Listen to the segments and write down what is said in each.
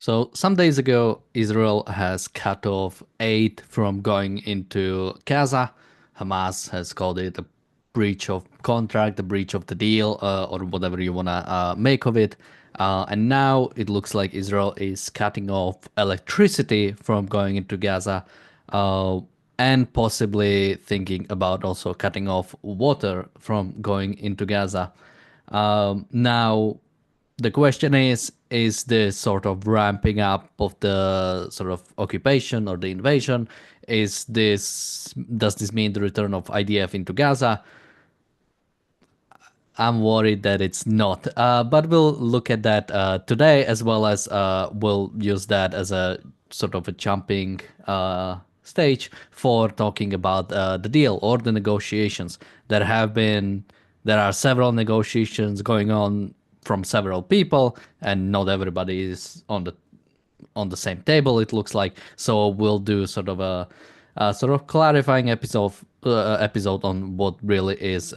So some days ago, Israel has cut off aid from going into Gaza. Hamas has called it a breach of contract, a breach of the deal, or whatever you want to make of it. And now it looks like Israel is cutting off electricity from going into Gaza, uh, and possibly thinking about also cutting off water from going into Gaza. Now, the question is this sort of ramping up of the sort of occupation or the invasion? Does this mean the return of IDF into Gaza? I'm worried that it's not. But we'll look at that today, as well as we'll use that as a sort of a jumping stage for talking about the deal or the negotiations. There have been, there are several negotiations going on from several people, and not everybody is on the same table, it looks like. So we'll do sort of a sort of clarifying episode on what really is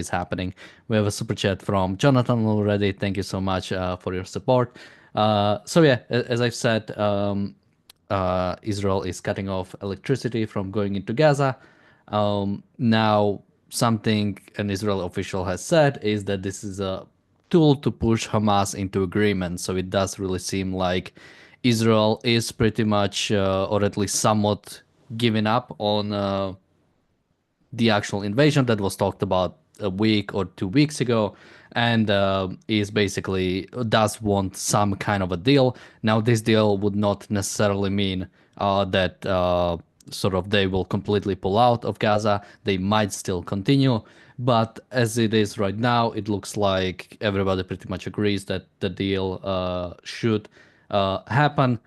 happening. We have a super chat from Jonathan already. Thank you so much for your support. So yeah, as I've said, Israel is cutting off electricity from going into Gaza. Now, something an Israel official has said is that this is a tool to push Hamas into agreement. So it does really seem like Israel is pretty much, or at least somewhat, giving up on the actual invasion that was talked about a week or 2 weeks ago, and is basically does want some kind of a deal. Now, this deal would not necessarily mean that sort of they will completely pull out of Gaza. They might still continue, but as it is right now, it looks like everybody pretty much agrees that the deal should happen.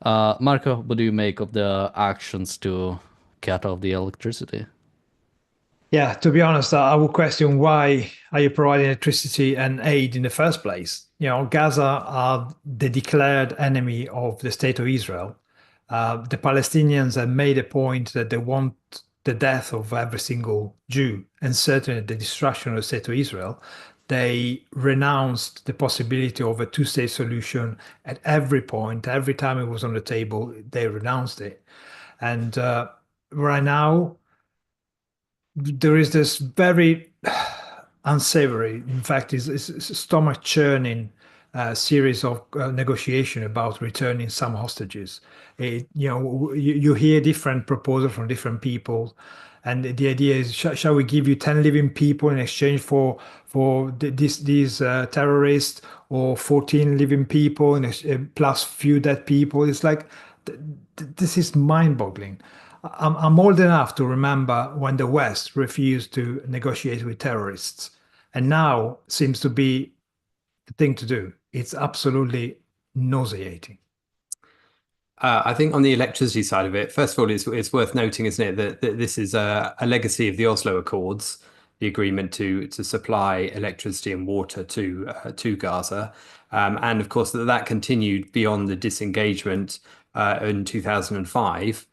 Marco, what do you make of the actions to cut off the electricity? Yeah, to be honest, I would question why are you providing electricity and aid in the first place? Gaza are the declared enemy of the state of Israel. The Palestinians have made a point that they want the death of every single Jew and certainly the destruction of the state of Israel. They renounced the possibility of a two-state solution at every point. Every time it was on the table, they renounced it. And right now, there is this very unsavory, in fact, is stomach churning series of negotiation about returning some hostages. You hear different proposals from different people, and the idea is, shall we give you 10 living people in exchange for these terrorists, or 14 living people plus few dead people? It's like this is mind-boggling. I'm old enough to remember when the West refused to negotiate with terrorists, and now seems to be the thing to do. It's absolutely nauseating. I think on the electricity side of it, first of all, it's worth noting, isn't it, that this is a legacy of the Oslo Accords, the agreement to supply electricity and water to Gaza, and of course that continued beyond the disengagement in 2005.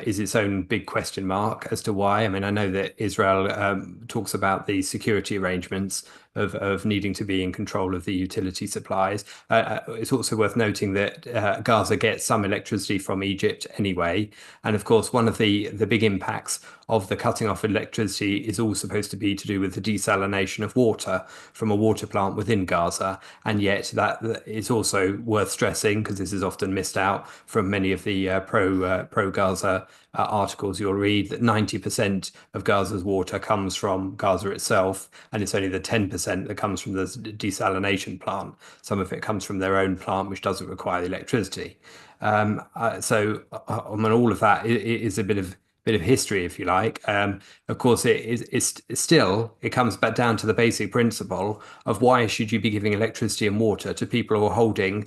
Is its own big question mark as to why. I mean, I know that Israel talks about the security arrangements of needing to be in control of the utility supplies. It's also worth noting that Gaza gets some electricity from Egypt anyway. And of course, one of the big impacts of the cutting off electricity is all supposed to be to do with the desalination of water from a water plant within Gaza. And yet that is also worth stressing, because this is often missed out from many of the pro Gaza articles you'll read, that 90% of Gaza's water comes from Gaza itself, and it's only the 10% that comes from the desalination plant. Some of it comes from their own plant, which doesn't require the electricity. I mean, all of that is a bit of history, if you like. Of course, it comes back down to the basic principle of why should you be giving electricity and water to people who are holding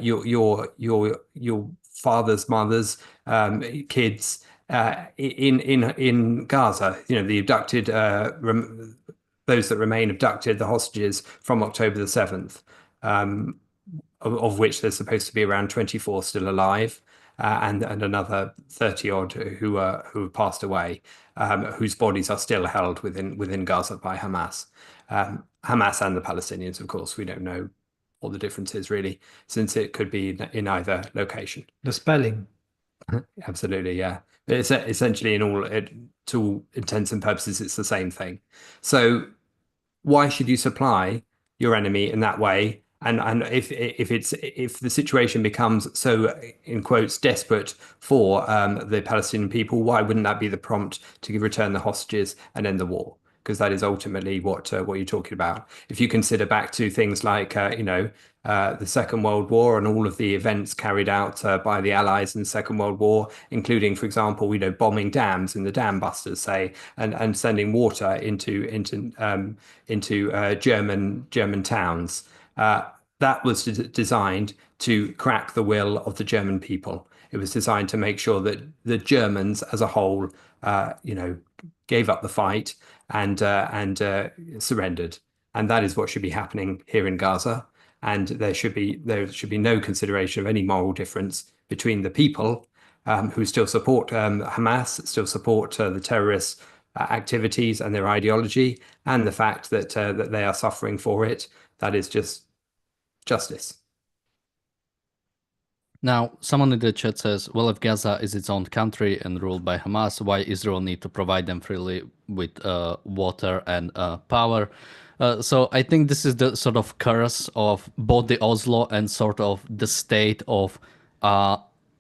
your fathers, mothers, kids in Gaza. The abducted, those that remain abducted, the hostages from October the 7th, of which there's supposed to be around 24 still alive, and another 30 odd who have passed away, whose bodies are still held within Gaza by Hamas. Hamas and the Palestinians, of course, we don't know what the difference is really, since it could be in either location. The spelling. Absolutely, yeah. But it's essentially to all intents and purposes, it's the same thing. So why should you supply your enemy in that way? And if the situation becomes so, in quotes, desperate for the Palestinian people, why wouldn't that be the prompt to return the hostages and end the war? Because that is ultimately what you're talking about. If you consider back to things like the Second World War and all of the events carried out by the Allies in the Second World War, including, for example, bombing dams in the dam busters, say, and sending water into German towns. That was designed to crack the will of the German people. It was designed to make sure that the Germans as a whole, gave up the fight and surrendered. And that is what should be happening here in Gaza. And there should be no consideration of any moral difference between the people who still support Hamas, still support the terrorist activities and their ideology, and the fact that they are suffering for it. That is just justice. Now, someone in the chat says, well, if Gaza is its own country and ruled by Hamas, why Israel need to provide them freely with water and power? So I think this is the sort of curse of both the Oslo and sort of the state of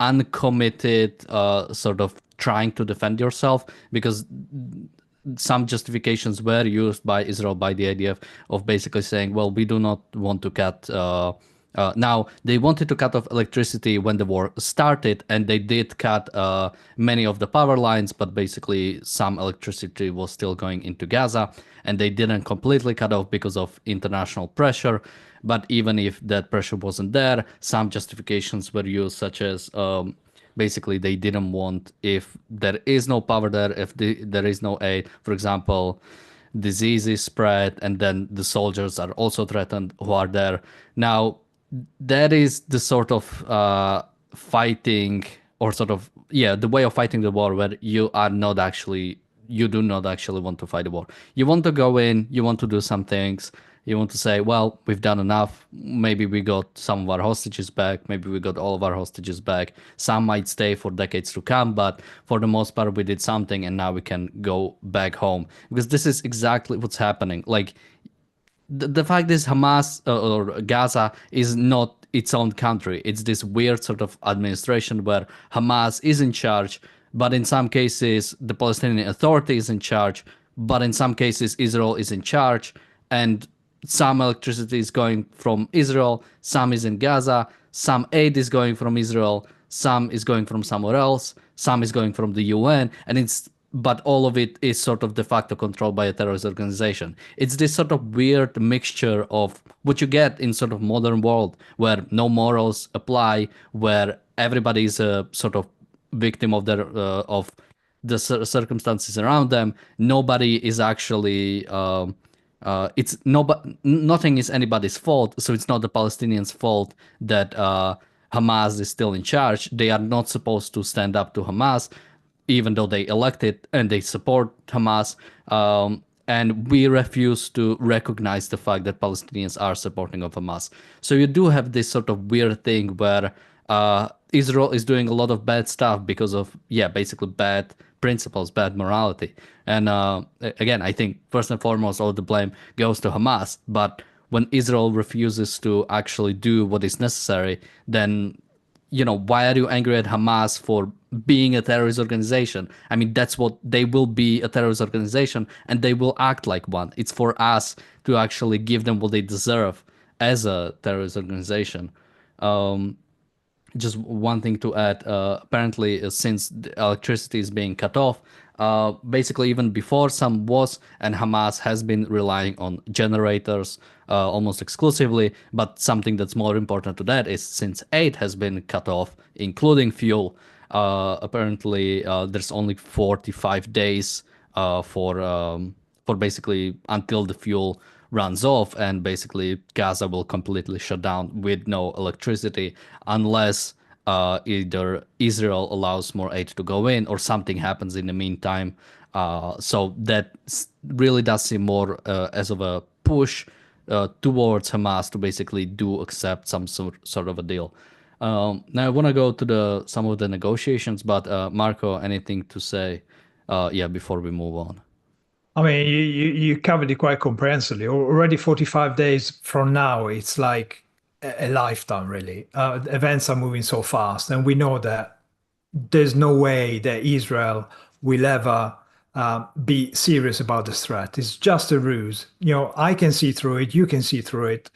uncommitted sort of trying to defend yourself, because some justifications were used by Israel by the idea of basically saying, well, we do not want to cut. Now, they wanted to cut off electricity when the war started, and they did cut many of the power lines, but basically some electricity was still going into Gaza, and they didn't completely cut off because of international pressure. But even if that pressure wasn't there, some justifications were used, such as basically they didn't want, if there is no power there, if there is no aid, for example, diseases spread, and then the soldiers are also threatened who are there. Now, that is the sort of fighting, or sort of, yeah, the way of fighting the war where you do not actually want to fight the war. You want to go in, you want to do some things, you want to say, well, we've done enough. Maybe we got some of our hostages back. Maybe we got all of our hostages back. Some might stay for decades to come, but for the most part, we did something, and now we can go back home. Because this is exactly what's happening. Like, the fact is, Hamas or Gaza is not its own country. It's this weird sort of administration where Hamas is in charge, but in some cases, the Palestinian Authority is in charge, but in some cases, Israel is in charge, and some electricity is going from Israel, some is in Gaza, some aid is going from Israel, some is going from somewhere else, some is going from the UN, but all of it is sort of de facto controlled by a terrorist organization. It's this sort of weird mixture of what you get in sort of modern world, where no morals apply, where everybody is a sort of victim of the circumstances around them. Nobody is actually nothing is anybody's fault, so it's not the Palestinians' fault that Hamas is still in charge. They are not supposed to stand up to Hamas, even though they elected and they support Hamas. And we refuse to recognize the fact that Palestinians are supporting of Hamas. So you do have this sort of weird thing where Israel is doing a lot of bad stuff because of, basically bad principles, bad morality. And again, I think first and foremost, all the blame goes to Hamas. But when Israel refuses to actually do what is necessary, then, why are you angry at Hamas for being a terrorist organization? I mean, that's what they will be, a terrorist organization, and they will act like one. It's for us to actually give them what they deserve as a terrorist organization. Just one thing to add, apparently, since the electricity is being cut off, basically even before some wars, and Hamas has been relying on generators almost exclusively. But something that's more important to that is, since aid has been cut off, including fuel, apparently there's only 45 days for basically until the fuel runs off, and basically Gaza will completely shut down with no electricity unless either Israel allows more aid to go in or something happens in the meantime. So that really does seem more as of a push towards Hamas to basically do accept some sort of a deal. Now I want to go to some of the negotiations, but Marco, anything to say? Yeah, before we move on. I mean, you covered it quite comprehensively. Already 45 days from now, it's like a lifetime, really. Events are moving so fast, and we know that there's no way that Israel will ever be serious about this threat. It's just a ruse. I can see through it. You can see through it.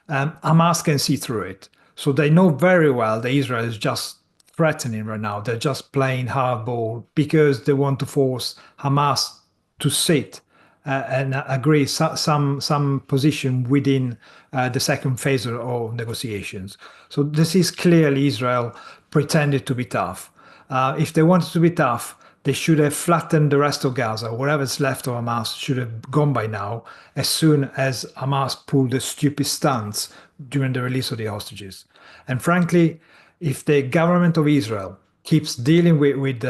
Hamas can see through it. So they know very well that Israel is just threatening right now. They're just playing hardball because they want to force Hamas to sit and agree some position within the second phase of negotiations. So this is clearly Israel pretended to be tough. If they wanted to be tough, they should have flattened the rest of Gaza. Whatever's left of Hamas should have gone by now, as soon as Hamas pulled a stupid stance during the release of the hostages. And frankly, if the government of Israel keeps dealing with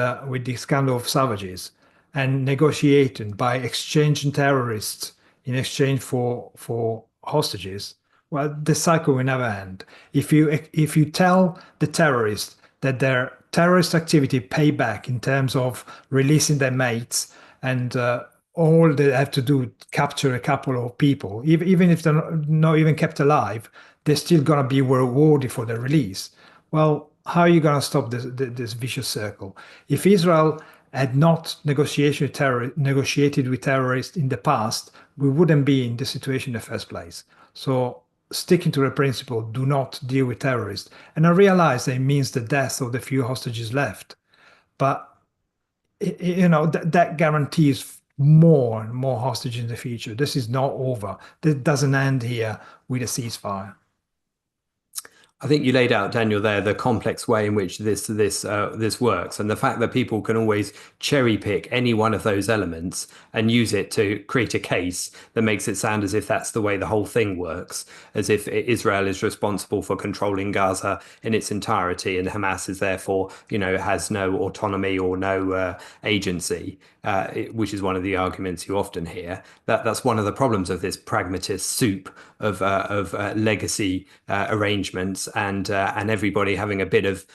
this kind of savages and negotiating by exchanging terrorists in exchange for hostages, well, the cycle will never end. If you tell the terrorists that their terrorist activity pay back in terms of releasing their mates and all they have to do capture a couple of people, even if they're not even kept alive, they're still going to be rewarded for their release. Well, how are you going to stop this vicious circle? If Israel had not negotiated with terrorists in the past, we wouldn't be in this situation in the first place. So sticking to the principle, do not deal with terrorists. And I realize that it means the death of the few hostages left. But, that guarantees more and more hostages in the future. This is not over. This doesn't end here with a ceasefire. I think you laid out, Daniel, there the complex way in which this works, and the fact that people can always cherry pick any one of those elements and use it to create a case that makes it sound as if that's the way the whole thing works, as if Israel is responsible for controlling Gaza in its entirety, and Hamas is therefore, has no autonomy or no agency, which is one of the arguments you often hear. That's one of the problems of this pragmatist soup of legacy arrangements, and everybody having a bit of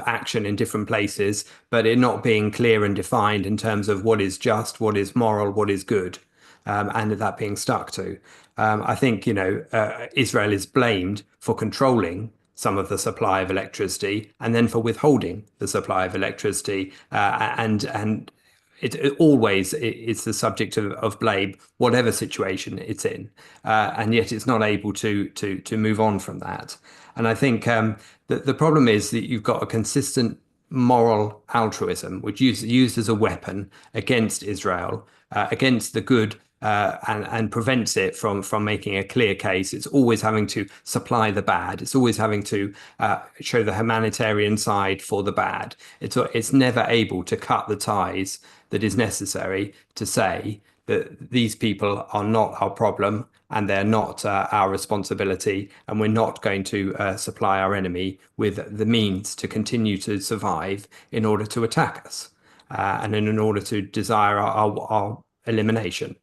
action in different places, but it not being clear and defined in terms of what is just, what is moral, what is good, and that being stuck to. I think Israel is blamed for controlling some of the supply of electricity and then for withholding the supply of electricity, and it always is the subject of blame, whatever situation it's in, and yet it's not able to move on from that. And I think the problem is that you've got a consistent moral altruism, which used as a weapon against Israel, against the good, and prevents it from making a clear case. It's always having to supply the bad. It's always having to show the humanitarian side for the bad. It's never able to cut the ties that is necessary to say that these people are not our problem and they're not our responsibility, and we're not going to supply our enemy with the means to continue to survive in order to attack us, and in order to desire our elimination.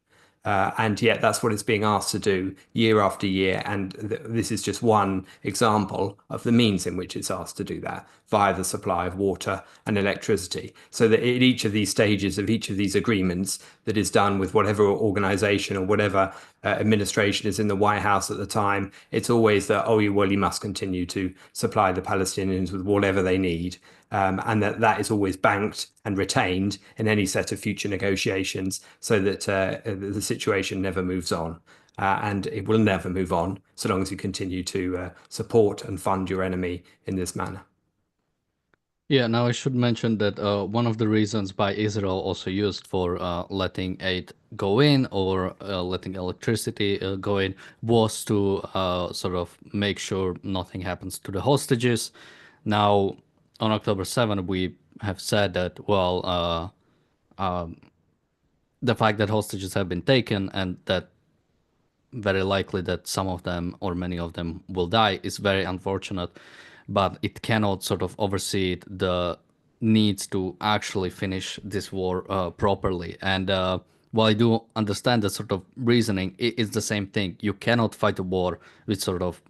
And yet that's what it's being asked to do year after year. And this is just one example of the means in which it's asked to do that, via the supply of water and electricity. So that at each of these stages of each of these agreements that is done with whatever organization or whatever administration is in the White House at the time, it's always that, oh, well, you must continue to supply the Palestinians with whatever they need. And that is always banked and retained in any set of future negotiations, so that the situation never moves on. And it will never move on so long as you continue to support and fund your enemy in this manner. Yeah, now I should mention that one of the reasons why Israel also used for letting aid go in, or letting electricity go in, was to sort of make sure nothing happens to the hostages. Now, on October 7th, we have said that, well, the fact that hostages have been taken and that very likely that some of them or many of them will die is very unfortunate, but it cannot sort of oversee the needs to actually finish this war properly. And while I do understand the sort of reasoning, it's the same thing. You cannot fight a war with sort of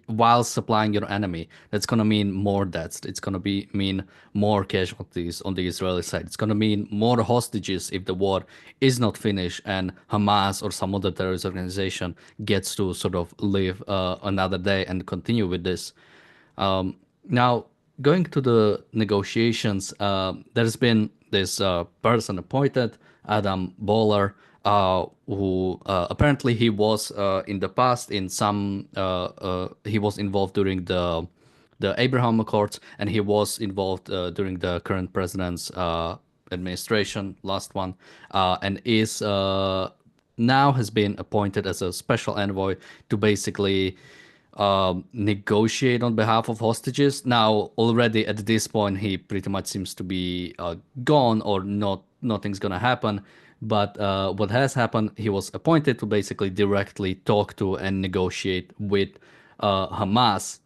while supplying your enemy. That's going to mean more deaths. It's going to mean more casualties on the Israeli side. It's going to mean more hostages if the war is not finished and Hamas or some other terrorist organization gets to sort of live another day and continue with this. Now, going to the negotiations, there's been this person appointed, Adam Boehler, who apparently he was in the past in some he was involved during the Abraham Accords, and he was involved during the current president's administration, last one, and is now has been appointed as a special envoy to basically negotiate on behalf of hostages. Now, already at this point, he pretty much seems to be gone, or not. Nothing's gonna happen. But what has happened, he was appointed to basically directly talk to and negotiate with Hamas.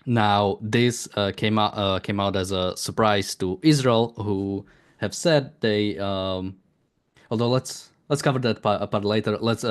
Now, this came out as a surprise to Israel, who have said they although let's cover that part later. Let's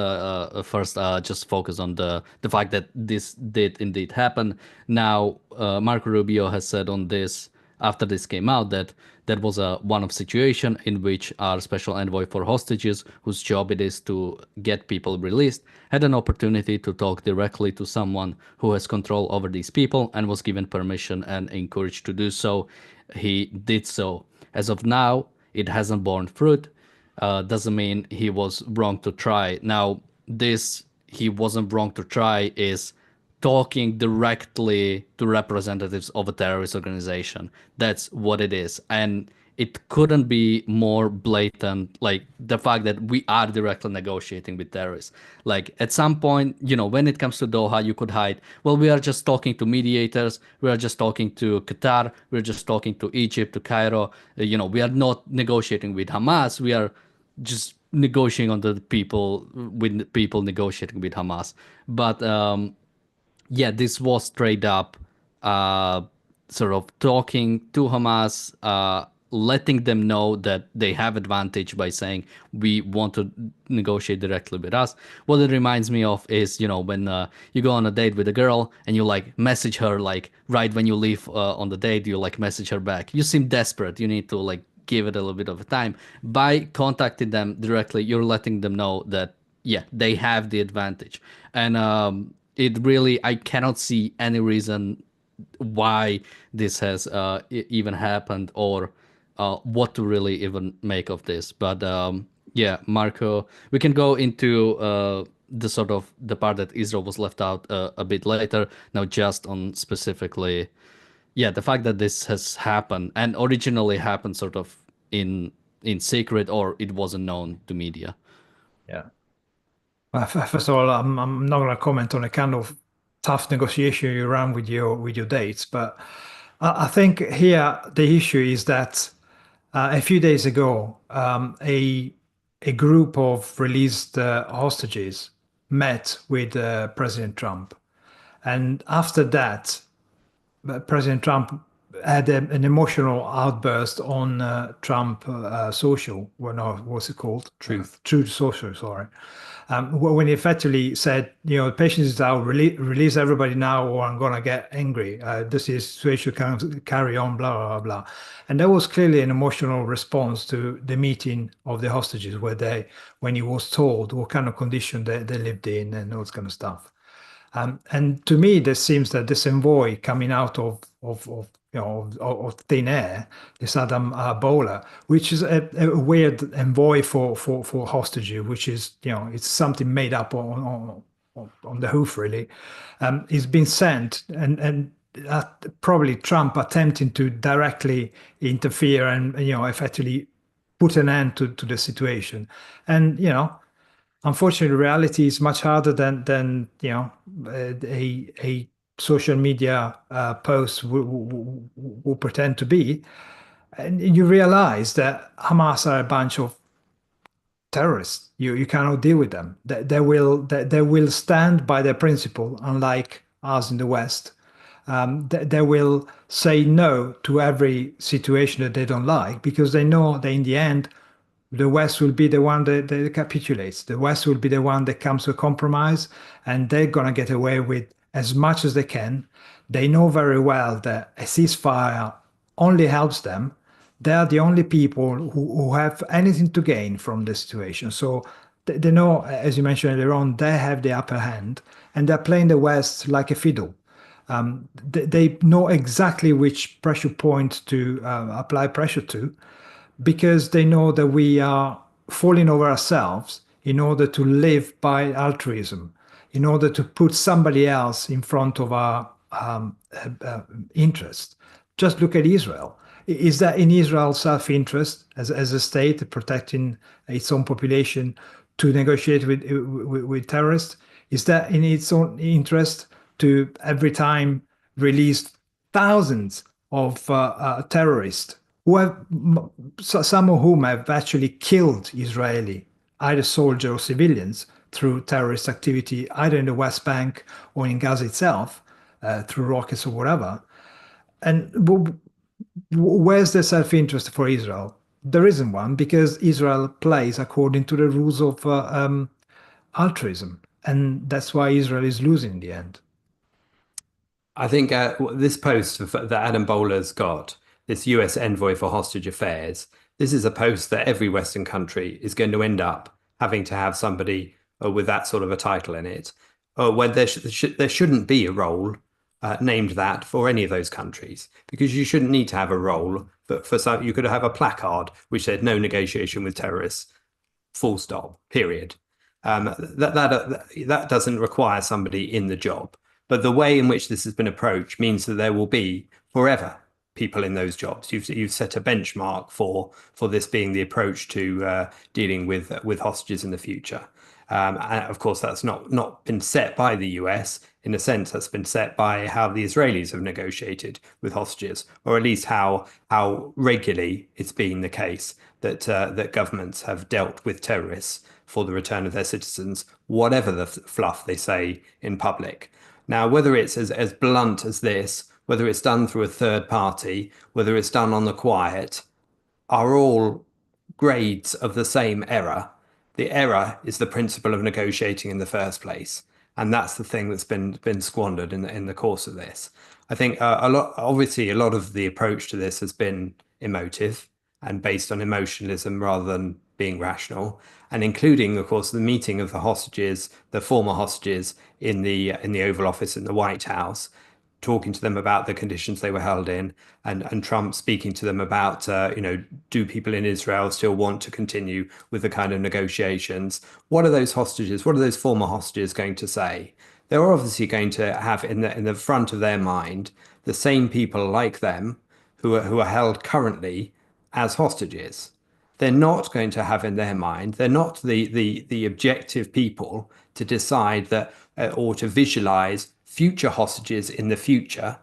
first just focus on the fact that this did indeed happen. Now, Marco Rubio has said on this after this came out that that was a one-off situation in which our special envoy for hostages, whose job it is to get people released, had an opportunity to talk directly to someone who has control over these people and was given permission and encouraged to do so. He did so. As of now, it hasn't borne fruit. Doesn't mean he was wrong to try. Now, this he wasn't wrong to try is talking directly to representatives of a terrorist organization. That's what it is. And it couldn't be more blatant, like the fact that we are directly negotiating with terrorists. Like at some point, when it comes to Doha, you could hide, well, we are just talking to mediators, we are just talking to Qatar, we're just talking to Egypt, to Cairo. We are not negotiating with Hamas, we are just negotiating on the people, with people negotiating with Hamas. But yeah, this was straight up sort of talking to Hamas, letting them know that they have advantage by saying we want to negotiate directly with us. What it reminds me of is, when you go on a date with a girl and you like message her, like right when you leave on the date, you like message her back. You seem desperate. You need to like give it a little bit of a time. By contacting them directly, you're letting them know that, yeah, they have the advantage. And it really, I cannot see any reason why this has even happened, or what to really even make of this. But yeah, Marco, we can go into the sort of the part that Israel was left out a bit later. Now, just on specifically, yeah, the fact that this has happened and originally happened sort of in secret, or it wasn't known to media. Yeah. First of all, I'm not going to comment on a kind of tough negotiation you ran with your dates, but I think here the issue is that a few days ago, a group of released hostages met with President Trump, and after that, President Trump had an emotional outburst on Trump social. Well, no, what's it called? Truth Social. Sorry. When he effectively said, patience is out, release everybody now, or I'm going to get angry. This is situation can carry on, blah, blah, blah. And that was clearly an emotional response to the meeting of the hostages, when he was told what kind of condition they lived in and all this kind of stuff. And to me, there seems that this envoy coming out of thin air, this Adam Boehler, which is a weird envoy for hostages, which is it's something made up on the hoof really, is being sent and probably Trump attempting to directly interfere and effectively put an end to the situation, and unfortunately, reality is much harder than a social media post will pretend to be. And you realize that Hamas are a bunch of terrorists. You cannot deal with them. They will stand by their principle, unlike us in the West. They will say no to every situation that they don't like, because they know that in the end The West will be the one that capitulates. The West will be the one that comes to a compromise, and they're gonna get away with as much as they can. They know very well that a ceasefire only helps them. They are the only people who have anything to gain from the situation. So they know, as you mentioned earlier on, they have the upper hand, and they're playing the West like a fiddle. They know exactly which pressure point to apply pressure to, because they know that we are falling over ourselves in order to live by altruism, in order to put somebody else in front of our interest. Just look at Israel. Is that in Israel's self-interest as a state protecting its own population to negotiate with terrorists? Is that in its own interest to every time release thousands of terrorists who have some of whom have actually killed Israeli, either soldiers or civilians, through terrorist activity, either in the West Bank or in Gaza itself, through rockets or whatever? And where's the self-interest for Israel? There isn't one, because Israel plays according to the rules of altruism, and that's why Israel is losing in the end. I think this post that Adam Bowler's got, this US envoy for hostage affairs, this is a post that every Western country is going to end up having to have somebody with that sort of a title in it, where there shouldn't be a role named that for any of those countries, because you shouldn't need to have a role. But for some, you could have a placard which said no negotiation with terrorists, full stop, period. That doesn't require somebody in the job. But the way in which this has been approached means that there will be forever people in those jobs. You've set a benchmark for this being the approach to dealing with hostages in the future. And of course, that's not been set by the US. In a sense, that's been set by how the Israelis have negotiated with hostages, or at least how regularly it's been the case that that governments have dealt with terrorists for the return of their citizens, whatever the fluff they say in public. Now, whether it's as blunt as this, whether it's done through a third party, whether it's done on the quiet, are all grades of the same error. The error is the principle of negotiating in the first place, and that's the thing that's been squandered in the course of this. I think obviously, a lot of the approach to this has been emotive and based on emotionalism rather than being rational, and including, of course, the meeting of the hostages, the former hostages in the Oval Office in the White House, talking to them about the conditions they were held in, and Trump speaking to them about, do people in Israel still want to continue with the kind of negotiations? What are those hostages, what are those former hostages going to say? They're obviously going to have in the front of their mind the same people like them who are held currently as hostages. They're not going to have in their mind, they're not the objective people to decide that or to visualize future hostages in the future,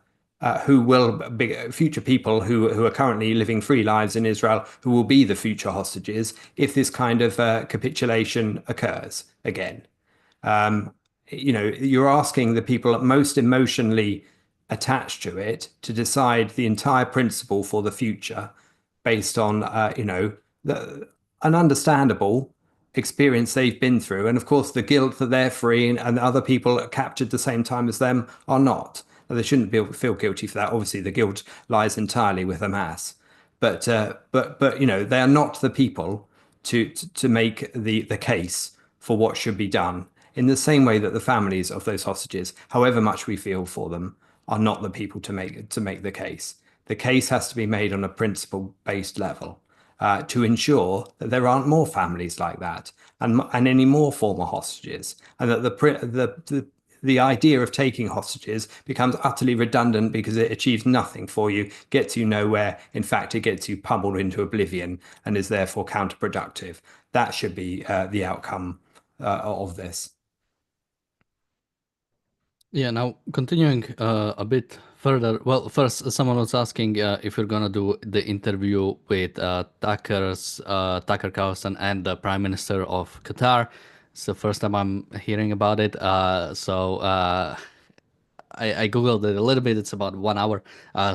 who will be future people who are currently living free lives in Israel, who will be the future hostages if this kind of capitulation occurs again. You're asking the people most emotionally attached to it to decide the entire principle for the future based on, an understandable experience they've been through. And of course, the guilt that they're free and other people captured the same time as them are not. They shouldn't feel guilty for that. Obviously, the guilt lies entirely with Hamas. But they are not the people to make the case for what should be done. In the same way that the families of those hostages, however much we feel for them, are not the people to make the case. The case has to be made on a principle-based level to ensure that there aren't more families like that and any more former hostages, and that the idea of taking hostages becomes utterly redundant because it achieves nothing for you, gets you nowhere. In fact, it gets you pummeled into oblivion and is therefore counterproductive. That should be the outcome of this. Yeah, now continuing a bit further. Well, first, someone was asking if you're gonna do the interview with Tucker Carlson and the Prime Minister of Qatar. It's the first time I'm hearing about it. So I googled it a little bit. It's about 1 hour,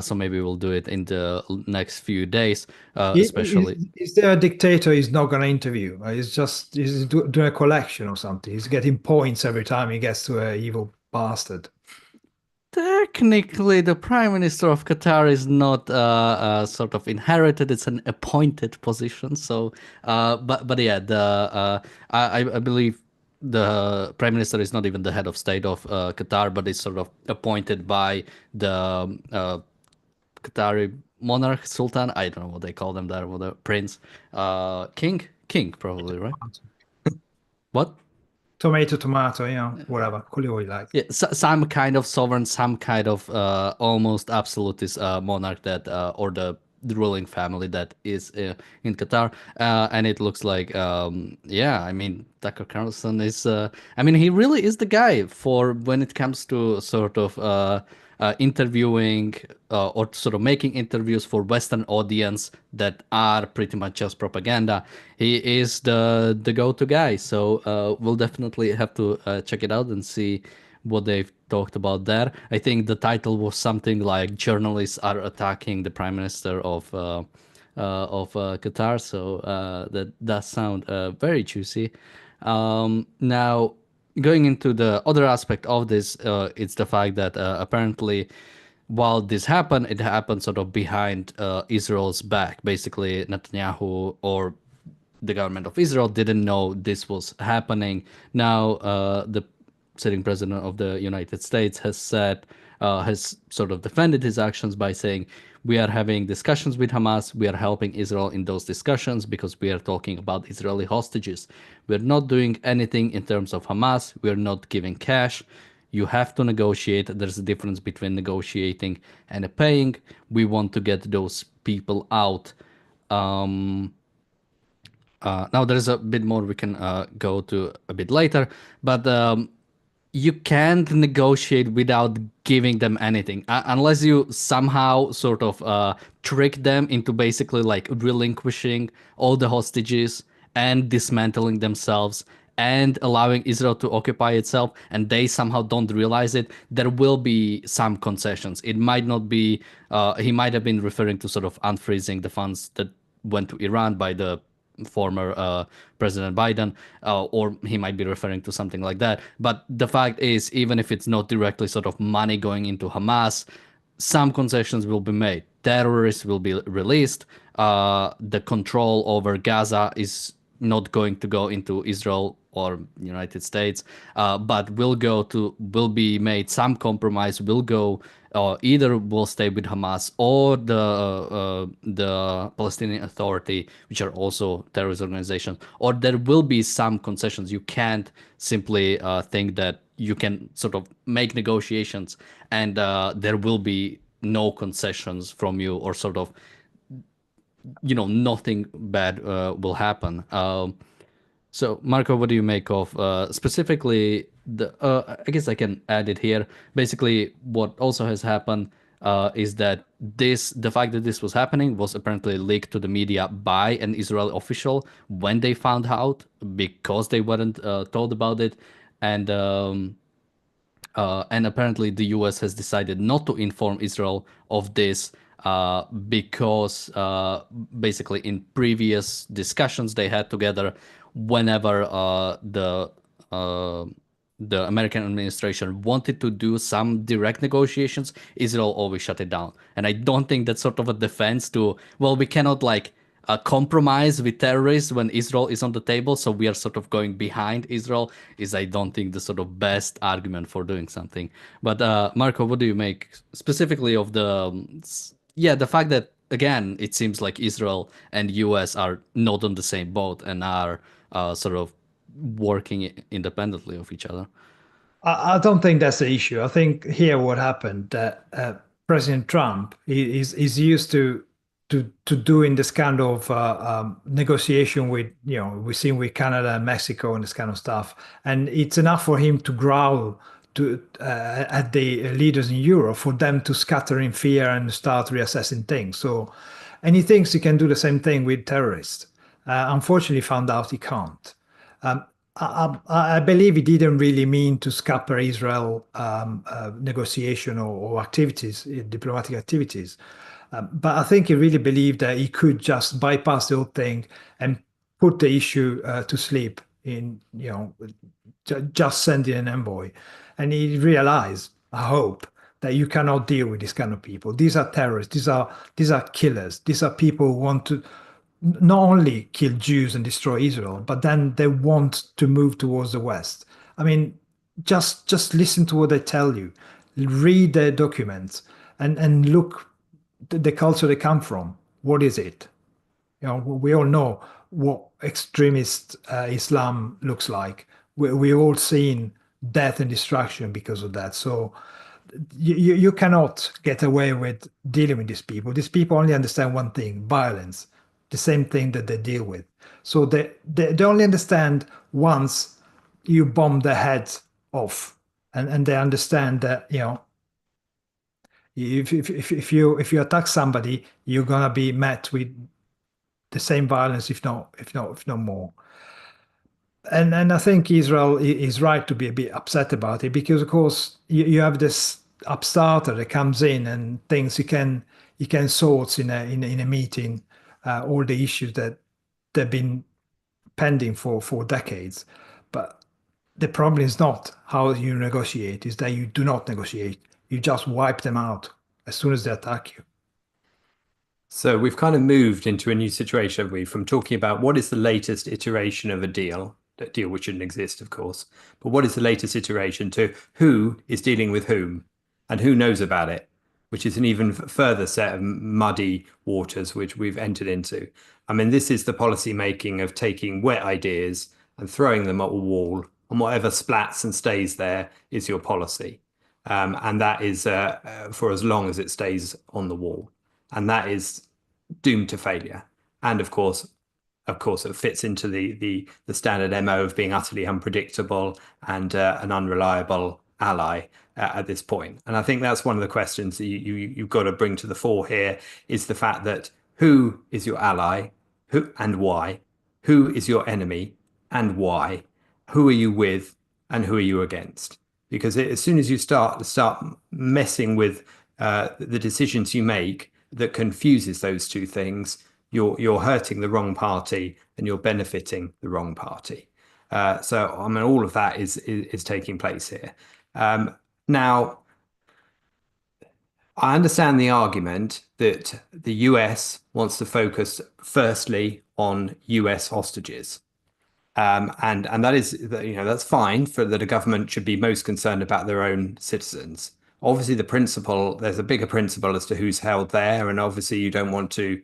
so maybe we'll do it in the next few days, especially. Is there a dictator he's not going to interview? He's doing a collection or something. He's getting points every time he gets to a evil bastard. Technically, the Prime Minister of Qatar is not sort of inherited; it's an appointed position. So, but yeah, I believe the Prime Minister is not even the head of state of Qatar, but is sort of appointed by the Qatari monarch, Sultan. I don't know what they call them there, what the prince, king, probably, right? What? Tomato, whatever. Call it what you like. Yeah, some kind of sovereign, some kind of almost absolutist monarch that, or the ruling family that is in Qatar, and it looks like, yeah, I mean, Tucker Carlson is, I mean, he really is the guy for when it comes to sort of interviewing or sort of making interviews for Western audience that are pretty much just propaganda. He is the go-to guy. So we'll definitely have to check it out and see what they've talked about there. I think the title was something like "Journalists are attacking the Prime Minister of Qatar." So that does sound very juicy. Now, going into the other aspect of this, it's the fact that apparently, while this happened, it happened sort of behind Israel's back. Basically, Netanyahu or the government of Israel didn't know this was happening. Now, the sitting president of the United States has said, has sort of defended his actions by saying, we are having discussions with Hamas. We are helping Israel in those discussions because we are talking about Israeli hostages. We're not doing anything in terms of Hamas. We're not giving cash. You have to negotiate. There's a difference between negotiating and paying. We want to get those people out. Now there's a bit more we can go to a bit later, but you can't negotiate without giving them anything, unless you somehow sort of trick them into basically like relinquishing all the hostages and dismantling themselves and allowing Israel to occupy itself, and they somehow don't realize it. There will be some concessions. It might not be, he might have been referring to sort of unfreezing the funds that went to Iran by the former President Biden, or he might be referring to something like that. But the fact is, even if it's not directly sort of money going into Hamas, some concessions will be made. Terrorists will be released. The control over Gaza is not going to go into Israel or United States, but will be made some compromise. Will go either will stay with Hamas or the Palestinian Authority, which are also terrorist organizations, or there will be some concessions. You can't simply think that you can sort of make negotiations and there will be no concessions from you, or sort of nothing bad will happen. So, Marco, what do you make of specifically the? I guess I can add it here. Basically, what also has happened is that the fact that this was happening was apparently leaked to the media by an Israeli official when they found out, because they weren't told about it, and and apparently the US has decided not to inform Israel of this because basically in previous discussions they had together, whenever uh, the American administration wanted to do some direct negotiations, Israel always shut it down. And I don't think that's sort of a defense to, well, we cannot like compromise with terrorists when Israel is on the table, so we are sort of going behind Israel, is I don't think the sort of best argument for doing something. But Marco, what do you make specifically of the fact that again it seems like Israel and US are not on the same boat and are sort of working independently of each other? I don't think that's the issue. I think here what happened that President Trump is used to doing this kind of negotiation with we've seen with Canada and Mexico and this kind of stuff, and it's enough for him to growl to at the leaders in Europe for them to scatter in fear and start reassessing things. So, and he thinks he can do the same thing with terrorists. Unfortunately, found out he can't. I believe he didn't really mean to scupper Israel negotiation or activities, diplomatic activities. But I think he really believed that he could just bypass the whole thing and put the issue to sleep in, just sending an envoy. And he realized, I hope, that you cannot deal with these kind of people. These are terrorists. These are killers. These are people who want to not only kill Jews and destroy Israel, but then they want to move towards the West. I mean, just listen to what they tell you, read their documents, and look the culture they come from. What is it? We all know what extremist Islam looks like. We all seen death and destruction because of that. So you cannot get away with dealing with these people. These people only understand one thing: violence, the same thing that they deal with. So they only understand once you bomb their heads off, and they understand that if you attack somebody, you're gonna be met with the same violence, if not more. And I think Israel is right to be a bit upset about it because, of course, you have this upstarter that comes in and thinks he can sort in a meeting all the issues that they've been pending for decades. But the problem is not how you negotiate; is that you do not negotiate. You just wipe them out as soon as they attack you. So we've kind of moved into a new situation, have we, from talking about what is the latest iteration of a deal which shouldn't exist, of course, but what is the latest iteration to who is dealing with whom and who knows about it, which is an even further set of muddy waters which we've entered into. I mean, this is the policy making of taking wet ideas and throwing them at a wall, and whatever splats and stays there is your policy. And that is for as long as it stays on the wall. And that is doomed to failure. And of course, it fits into the standard MO of being utterly unpredictable and an unreliable ally at this point. And I think that's one of the questions that you've got to bring to the fore here is the fact that who is your ally, who and why, who is your enemy and why, who are you with and who are you against? Because as soon as you start messing with the decisions you make that confuses those two things, you're hurting the wrong party and you're benefiting the wrong party. So I mean, all of that is taking place here. Now, I understand the argument that the US wants to focus firstly on US hostages. And that is, that's fine for that a government should be most concerned about their own citizens. Obviously, there's a bigger principle as to who's held there, and obviously you don't want to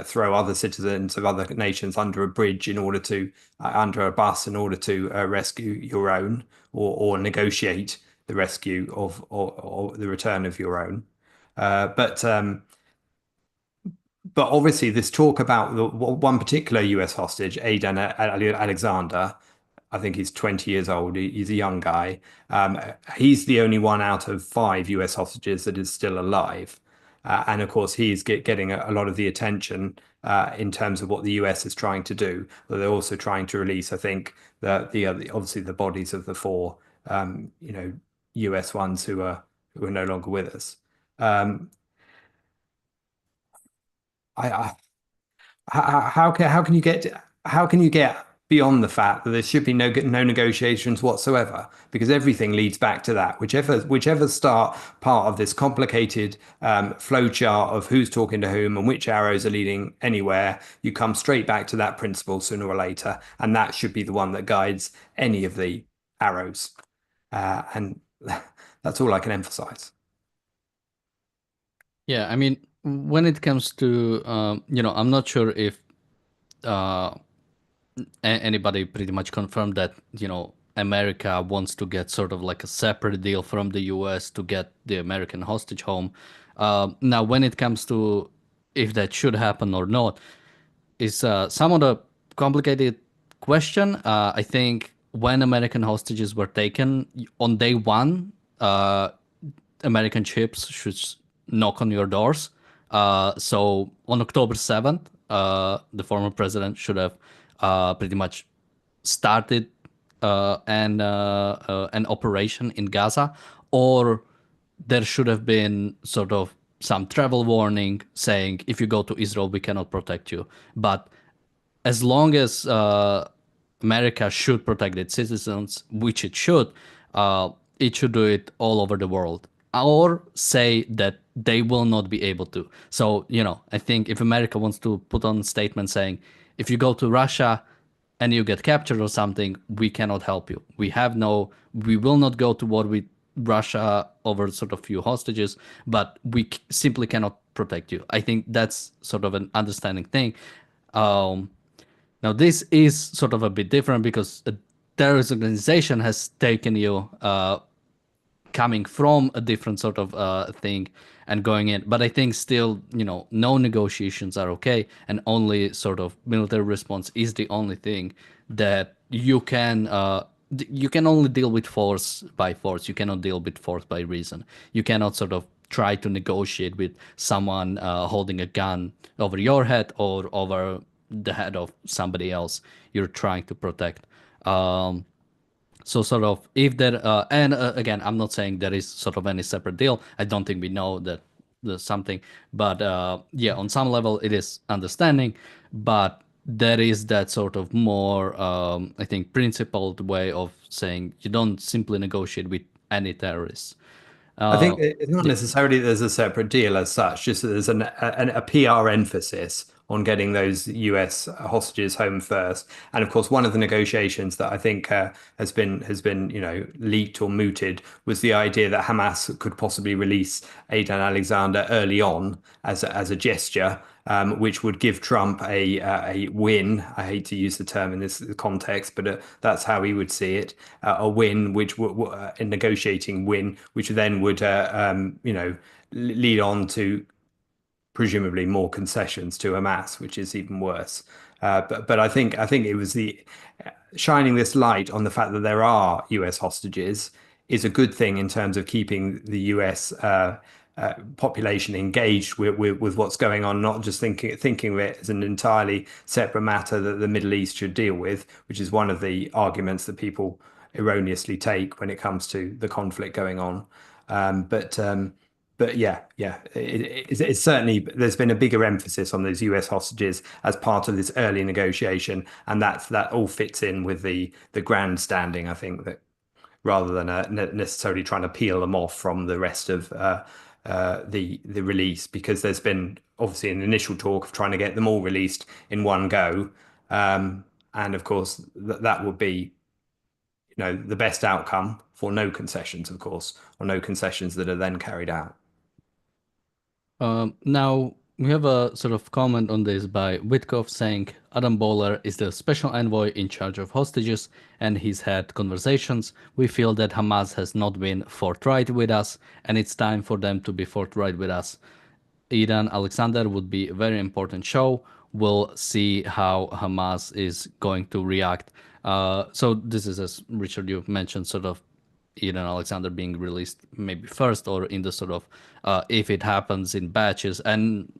throw other citizens of other nations under a bridge under a bus in order to rescue your own or negotiate the rescue or the return of your own. But obviously, this talk about one particular US hostage, Aidan Alexander, I think he's 20 years old. He's a young guy. He's the only one out of 5 US hostages that is still alive. And of course, he's getting a lot of the attention in terms of what the US is trying to do. But they're also trying to release, I think, obviously the bodies of the 4, US ones who are no longer with us. I how can you get beyond the fact that there should be no negotiations whatsoever, because everything leads back to that, whichever start part of this complicated flowchart of who's talking to whom and which arrows are leading anywhere, you come straight back to that principle sooner or later, and that should be the one that guides any of the arrows, and that's all I can emphasize. Yeah, I mean, when it comes to, I'm not sure if anybody pretty much confirmed that, America wants to get sort of like a separate deal from the US to get the American hostage home. Now, when it comes to if that should happen or not, is somewhat a complicated question. I think when American hostages were taken on day one, American ships should knock on your doors. So on October 7th, the former president should have pretty much started an operation in Gaza, or there should have been sort of some travel warning saying if you go to Israel, we cannot protect you. But as long as America should protect its citizens, which it should do it all over the world, or say that they will not be able to. So, I think if America wants to put on a statement saying, if you go to Russia and you get captured or something, we cannot help you. We will not go to war with Russia over sort of few hostages, but we simply cannot protect you. I think that's sort of an understanding thing. Um, Now, this is sort of a bit different because a terrorist organization has taken you coming from a different sort of thing and going in. But I think still, no negotiations are okay, and only sort of military response is the only thing that you can only deal with force by force. You cannot deal with force by reason. You cannot sort of try to negotiate with someone holding a gun over your head or over the head of somebody else you're trying to protect. So sort of if there and again, I'm not saying there is sort of any separate deal. I don't think we know that there's something, but yeah, on some level it is understanding, but there is that sort of more I think principled way of saying you don't simply negotiate with any terrorists. I think uh, it's not yeah. necessarily there's a separate deal as such, just that there's a PR emphasis on getting those US hostages home first. And of course, one of the negotiations that I think has been leaked or mooted was the idea that Hamas could possibly release Aidan Alexander early on as a gesture, which would give Trump a win. I hate to use the term in this context, but that's how he would see it. A win, which a negotiating win, which then would lead on to presumably more concessions to Hamas, which is even worse. But I think it was the shining this light on the fact that there are US hostages is a good thing in terms of keeping the US population engaged with what's going on, not just thinking of it as an entirely separate matter that the Middle East should deal with, which is one of the arguments that people erroneously take when it comes to the conflict going on. But yeah, it's certainly there's been a bigger emphasis on those US hostages as part of this early negotiation, and that all fits in with the grandstanding. I think that rather than necessarily trying to peel them off from the rest of the release, because there's been obviously an initial talk of trying to get them all released in one go, and of course that would be the best outcome for no concessions, of course, or no concessions that are then carried out. Now, we have a sort of comment on this by Witkoff saying Adam Bowler is the special envoy in charge of hostages and he's had conversations. We feel that Hamas has not been forthright with us and it's time for them to be forthright with us. Iran Alexander would be a very important show. We'll see how Hamas is going to react. So this is, as Richard, you've mentioned, sort of Eden Alexander being released maybe first or in the sort of if it happens in batches. And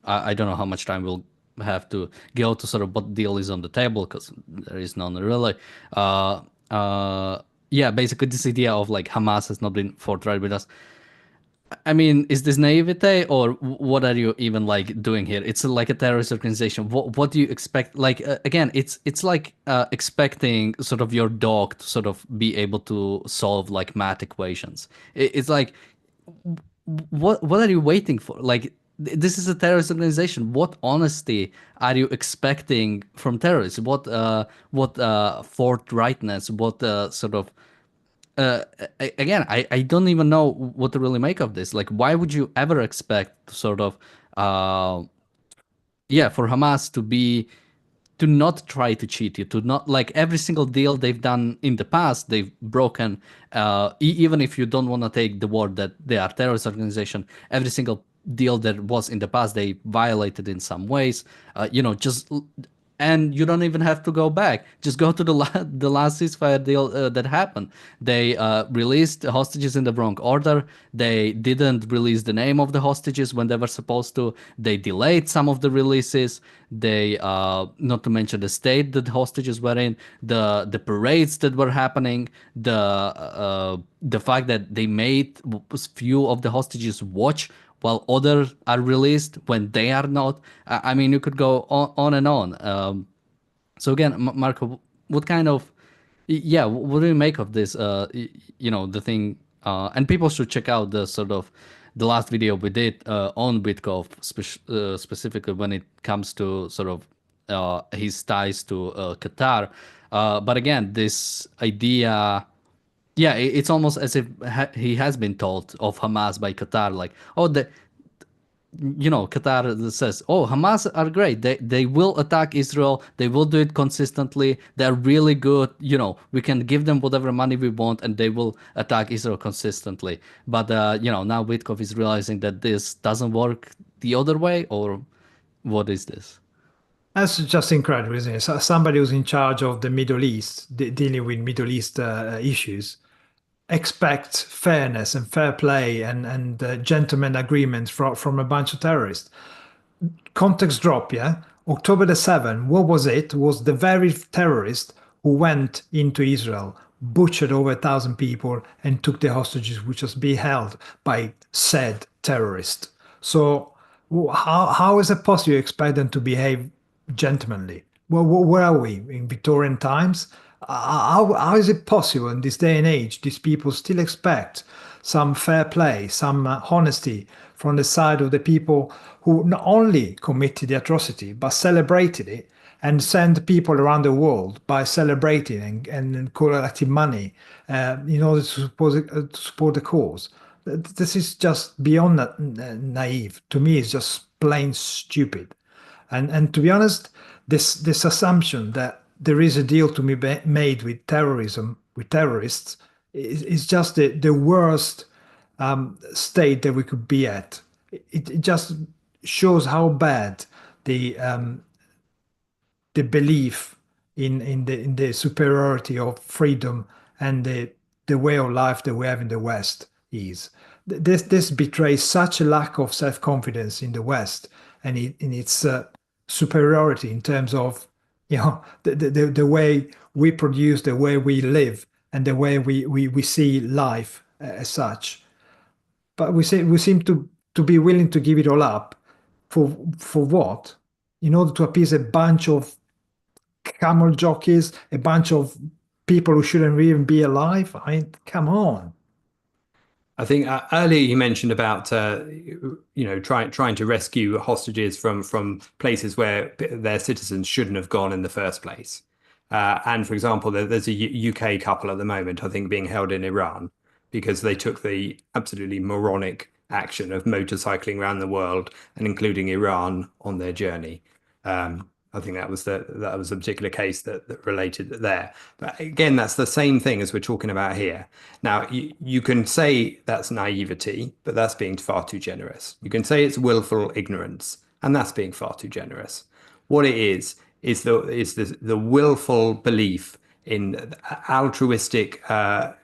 I don't know how much time we'll have to go to sort of what deal is on the table because there is none really. Yeah, basically this idea of like Hamas has not been forthright with us. I mean, is this naivete or what are you even like doing here? It's like a terrorist organization. What do you expect? Like again, it's like expecting sort of your dog to sort of be able to solve like math equations. It's like what are you waiting for? Like this is a terrorist organization. What honesty are you expecting from terrorists? What forthrightness? What sort of again, I don't even know what to really make of this. Like, why would you ever expect sort of, yeah, for Hamas to not try to cheat you, to not like every single deal they've done in the past, they've broken. Even if you don't want to take the word that they are terrorist organization, every single deal that was in the past they violated in some ways. Just and you don't even have to go back. Just go to the last ceasefire deal that happened. They released hostages in the wrong order. They didn't release the name of the hostages when they were supposed to. They delayed some of the releases. They, not to mention the state that hostages were in, the parades that were happening, the fact that they made few of the hostages watch while others are released when they are not. I mean, you could go on and on. So again, Marco, what kind of, yeah, what do you make of this? The thing, and people should check out the sort of the last video we did on Witkov, specifically when it comes to sort of his ties to Qatar. But again, this idea, yeah, it's almost as if he has been told of Hamas by Qatar, like, oh, Qatar says, oh, Hamas are great. They will attack Israel. They will do it consistently. They're really good. We can give them whatever money we want and they will attack Israel consistently. But, now Witkov is realizing that this doesn't work the other way, or what is this? That's just incredible, isn't it? Somebody who's in charge of the Middle East, dealing with Middle East issues, expects fairness and fair play and gentleman agreements from a bunch of terrorists. Context drop, yeah? October the 7th, what was it? Was the very terrorist who went into Israel, butchered over 1,000 people, and took the hostages, which was being held by said terrorist. So, how is it possible you expect them to behave gentlemanly? Well, where are we? In Victorian times? How is it possible in this day and age these people still expect some fair play, some honesty from the side of the people who not only committed the atrocity but celebrated it and sent people around the world by celebrating and collecting money in order to support the cause? This is just beyond naive. To me, it's just plain stupid. And to be honest, this assumption that there is a deal to be made with terrorism, with terrorists, is just the worst state that we could be at. It just shows how bad the belief in the superiority of freedom and the way of life that we have in the West is. This betrays such a lack of self-confidence in the West and in its superiority in terms of the way we produce, the way we live, and the way we see life as such. But we seem to be willing to give it all up for what? In order to appease a bunch of camel jockeys, a bunch of people who shouldn't even be alive. I mean, come on. I think earlier you mentioned about trying to rescue hostages from places where their citizens shouldn't have gone in the first place. And for example, there's a UK couple at the moment, I think, being held in Iran because they took the absolutely moronic action of motorcycling around the world and including Iran on their journey. I think that was a particular case that related there. But again, that's the same thing as we're talking about here. Now, you can say that's naivety, but that's being far too generous. You can say it's willful ignorance, and that's being far too generous. What it is the willful belief in altruistic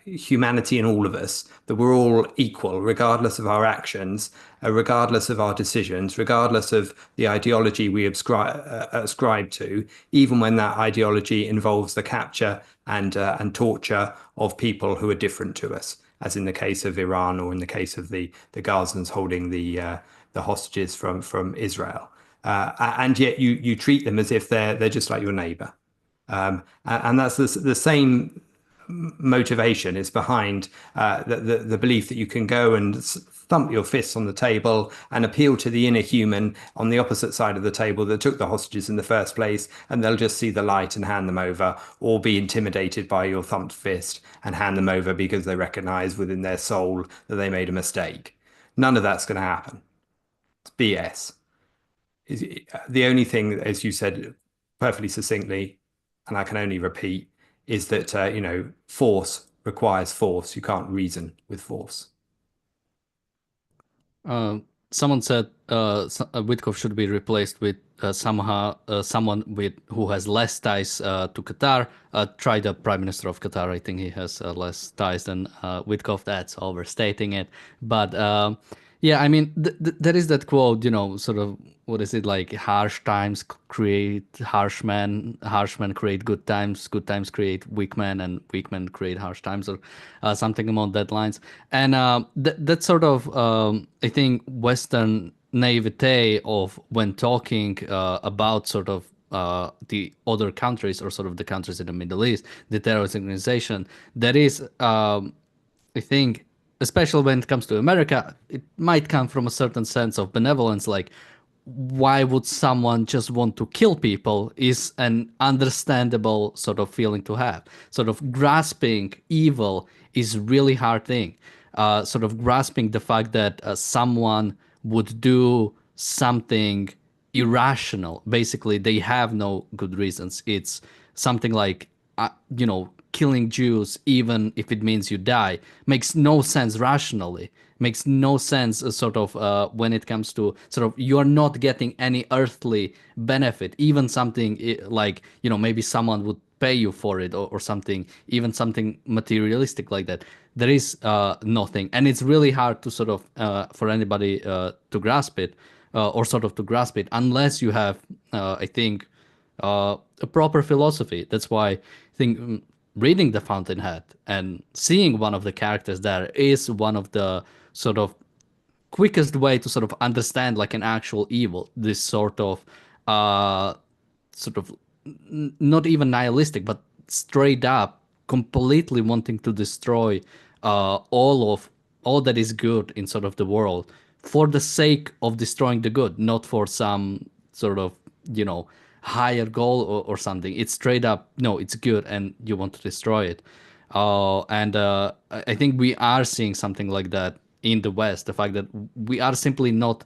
humanity in all of us, that we're all equal, regardless of our actions, regardless of our decisions, regardless of the ideology we ascribe to, even when that ideology involves the capture and torture of people who are different to us, as in the case of Iran or in the case of the Gazans holding the hostages from Israel. And yet you treat them as if they're just like your neighbor. And that's the same motivation is behind the belief that you can go and thump your fists on the table and appeal to the inner human on the opposite side of the table that took the hostages in the first place, and they'll just see the light and hand them over, or be intimidated by your thumped fist and hand them over because they recognize within their soul that they made a mistake. None of that's going to happen. It's BS. The only thing, as you said perfectly succinctly, and I can only repeat, is that force requires force. You can't reason with force. someone said Witkoff should be replaced with someone with who has less ties to Qatar. Try the Prime Minister of Qatar. I think he has less ties than Witkoff. That's overstating it. But yeah, I mean, there is that quote, sort of, what is it like? Harsh times create harsh men create good times create weak men, and weak men create harsh times, or something along that lines. And that sort of, I think, Western naivete of when talking about sort of the other countries, or sort of the countries in the Middle East, the terrorist organization, that is, I think, especially when it comes to America, it might come from a certain sense of benevolence. Like, why would someone just want to kill people is an understandable sort of feeling to have. Sort of grasping evil is really hard thing. Sort of grasping the fact that someone would do something irrational. Basically, they have no good reasons. It's something like, killing Jews, even if it means you die, makes no sense rationally. Makes no sense, sort of, when it comes to sort of, you're not getting any earthly benefit. Even something like, maybe someone would pay you for it, or something, even something materialistic like that. There is nothing. And it's really hard to sort of, for anybody to grasp it, or sort of to grasp it, unless you have, I think, a proper philosophy. That's why I think, reading The Fountainhead and seeing one of the characters there is one of the sort of quickest way to sort of understand like an actual evil. This uh, sort of not even nihilistic, but straight up completely wanting to destroy all that is good in sort of the world, for the sake of destroying the good, not for some sort of, higher goal, or something. It's straight up, no, it's good and you want to destroy it. And I think we are seeing something like that in the West. The fact that we are simply not,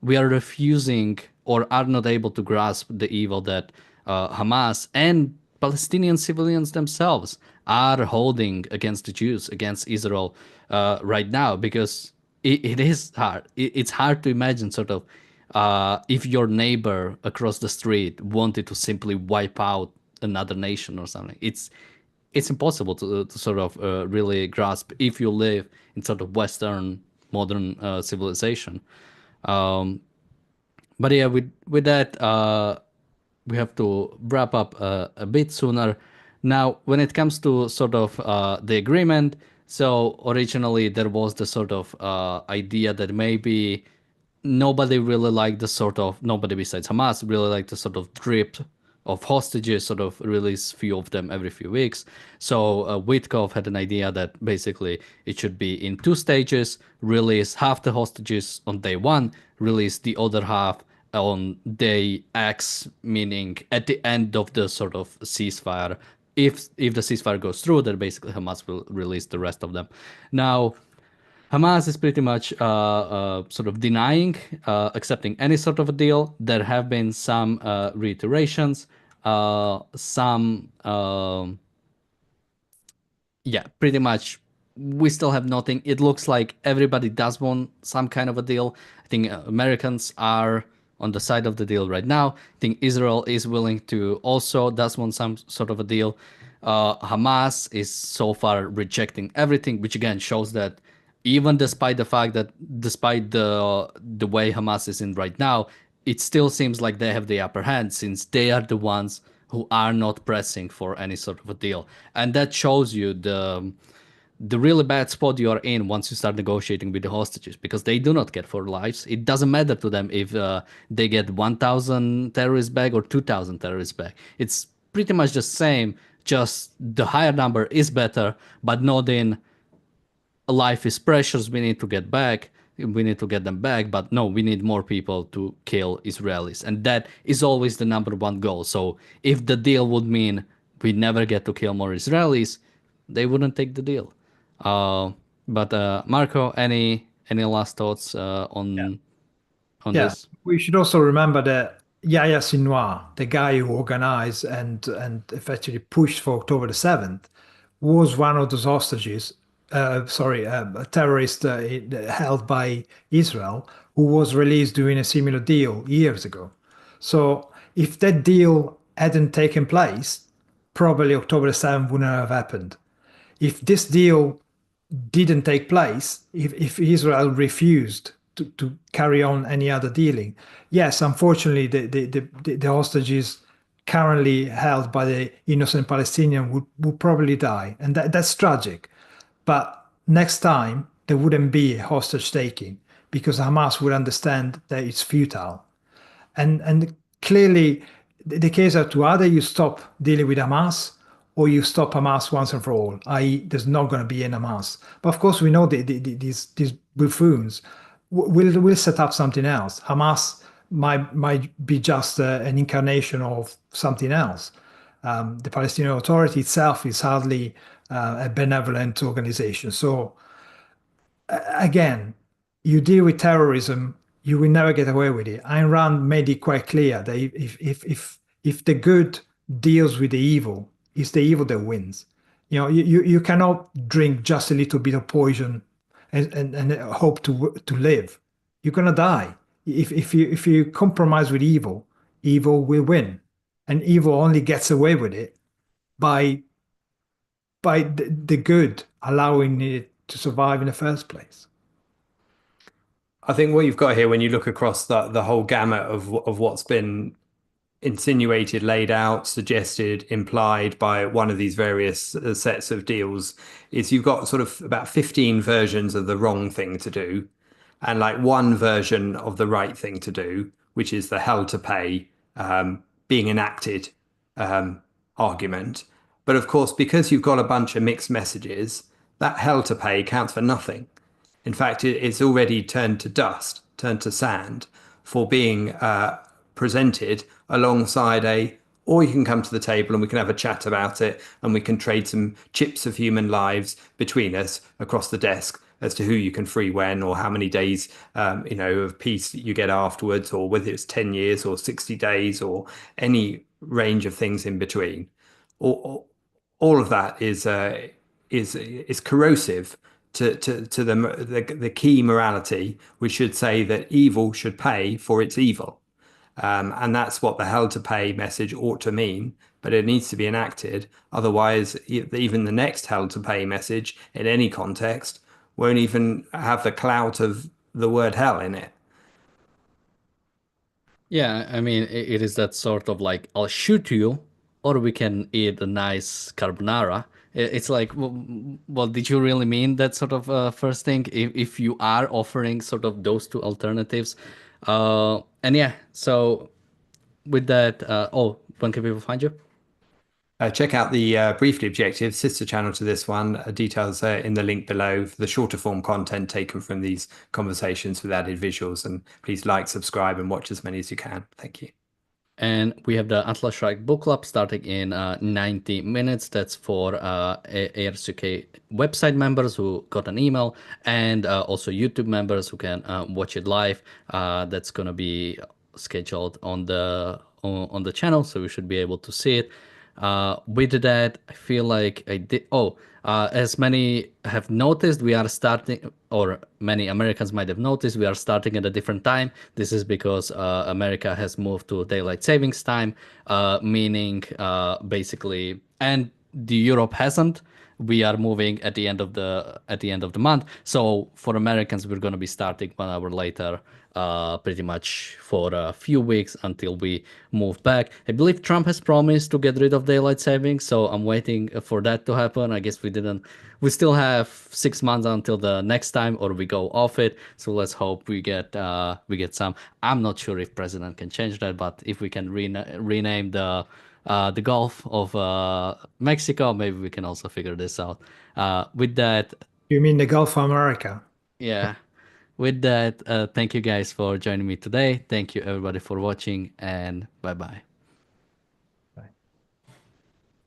we are refusing, or are not able to grasp the evil that Hamas and Palestinian civilians themselves are holding against the Jews, against Israel right now, because it is hard. It's hard to imagine sort of, if your neighbor across the street wanted to simply wipe out another nation or something. It's impossible to sort of really grasp if you live in sort of Western modern civilization. Um, but yeah, with that, we have to wrap up a bit sooner. Now, when it comes to sort of the agreement, so originally there was the sort of idea that maybe nobody besides Hamas really liked the sort of drip of hostages, sort of release few of them every few weeks. So Witkoff had an idea that basically it should be in two stages: release half the hostages on day one, release the other half on day X, meaning at the end of the sort of ceasefire. If the ceasefire goes through, then basically Hamas will release the rest of them. Now, Hamas is pretty much sort of denying accepting any sort of a deal. There have been some reiterations, some yeah, pretty much we still have nothing. It looks like everybody does want some kind of a deal. I think Americans are on the side of the deal right now. I think Israel is willing to also does want some sort of a deal. Hamas is so far rejecting everything, which again shows that even despite the fact that despite the way Hamas is in right now, it still seems like they have the upper hand, since they are the ones who are not pressing for any sort of a deal. And that shows you the really bad spot you are in once you start negotiating with the hostages, because they do not get for lives. It doesn't matter to them if they get 1,000 terrorists back or 2,000 terrorists back. It's pretty much the same, just the higher number is better, but not in life is precious, we need to get back, we need to get them back, but no, we need more people to kill Israelis, and that is always the number one goal. So if the deal would mean we never get to kill more Israelis, they wouldn't take the deal. But Marco, any last thoughts Yeah. on Yeah, this? we should also remember that Yahya Sinwar, the guy who organized and effectively pushed for October the 7th, was one of those hostages, a terrorist held by Israel, who was released during a similar deal years ago. So if that deal hadn't taken place, probably October 7th wouldn't have happened. If this deal didn't take place, if Israel refused to carry on any other dealing, yes, unfortunately, the hostages currently held by the innocent Palestinian would probably die. And that's tragic. But next time, there wouldn't be hostage taking because Hamas would understand that it's futile. And clearly, the case are to either you stop dealing with Hamas or you stop Hamas once and for all, i.e., there's not going to be an Hamas. But of course, we know these buffoons will set up something else. Hamas might be just an incarnation of something else. The Palestinian Authority itself is hardly a benevolent organization. So again, you deal with terrorism, you will never get away with it. Ayn Rand made it quite clear that if the good deals with the evil, it's the evil that wins. You cannot drink just a little bit of poison and hope to live. You're gonna die. If you compromise with evil, evil will win, and evil only gets away with it by the good allowing it to survive in the first place. I think what you've got here, when you look across the whole gamut of what's been insinuated, laid out, suggested, implied by one of these various sets of deals, is you've got sort of about 15 versions of the wrong thing to do, and like one version of the right thing to do, which is the hell to pay being enacted argument. But of course, because you've got a bunch of mixed messages, that hell to pay counts for nothing. In fact, it's already turned to dust, turned to sand for being presented alongside or you can come to the table and we can have a chat about it and we can trade some chips of human lives between us across the desk as to who you can free when or how many days, of peace you get afterwards, or whether it's 10 years or 60 days or any range of things in between. All of that is corrosive to the key morality, which should say that evil should pay for its evil. And that's what the hell to pay message ought to mean, but it needs to be enacted. Otherwise, even the next hell to pay message in any context won't even have the clout of the word hell in it. Yeah, I mean, it is that sort of like, I'll shoot you, or we can eat a nice carbonara. It's like, well, did you really mean that sort of first thing? If you are offering sort of those two alternatives. And yeah, so with that, when can people find you? Check out the Briefly Objective sister channel to this one. Details in the link below for the shorter form content taken from these conversations with added visuals. And please like, subscribe, and watch as many as you can. Thank you. And we have the Atlas Shrugged Book Club starting in 90 minutes. That's for ARCUK website members who got an email, and also YouTube members who can watch it live. That's going to be scheduled on the channel, so we should be able to see it. With that, I feel like I did. As many have noticed, we are starting, or many Americans might have noticed, we are starting at a different time. This is because America has moved to daylight savings time, meaning basically, and the Europe hasn't. We are moving at the end of the month. So for Americans, we're going to be starting 1 hour later, pretty much for a few weeks until we move back. I believe Trump has promised to get rid of daylight savings, so I'm waiting for that to happen. I guess we still have 6 months until the next time, or we go off it. So let's hope we get some. I'm not sure if president can change that, but if we can rename the Gulf of Mexico, maybe we can also figure this out. With that, You mean the Gulf of America? yeah. With that, thank you guys for joining me today. Thank you everybody for watching, and bye bye.